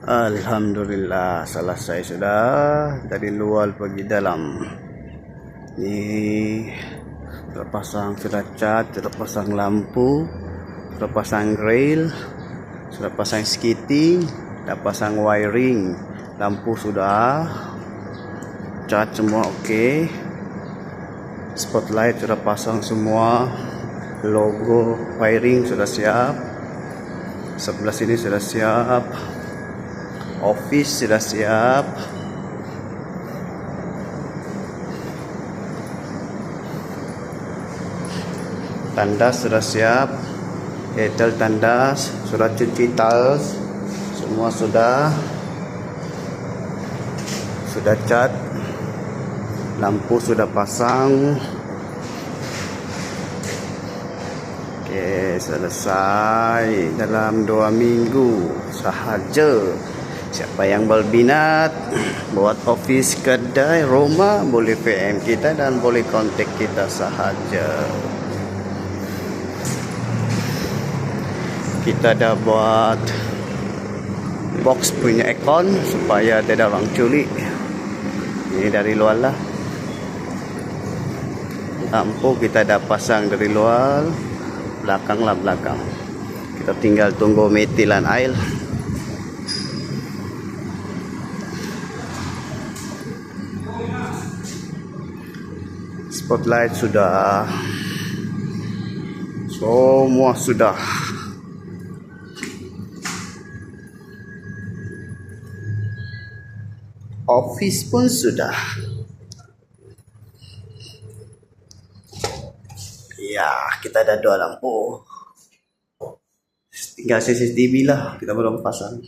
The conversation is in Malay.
Alhamdulillah selesai sudah, dari luar pergi dalam. Ni sudah pasang, sudah cat, sudah pasang lampu, sudah pasang grill, sudah pasang skiting, sudah pasang wiring, lampu sudah, cat semua okey. Spotlight sudah pasang semua, logo wiring sudah siap, sebelah sini sudah siap, office sudah siap, tandas sudah siap, etel tandas sudah, cuci tiles semua sudah cat, lampu sudah pasang. Okey, selesai dalam 2 minggu sahaja. Siapa yang berminat buat office, kedai, rumah, boleh PM kita dan boleh kontak kita sahaja. Kita dah buat box punya aircon supaya tidak orang curi. Ini dari luar lah. Lampu kita dah pasang dari luar, belakang lah belakang. Kita tinggal tunggu metilan air. Spotlight sudah, semua sudah. Office pun sudah. Ya, kita dah 2 lampu. Tinggal CCTV lah, kita belum pasang.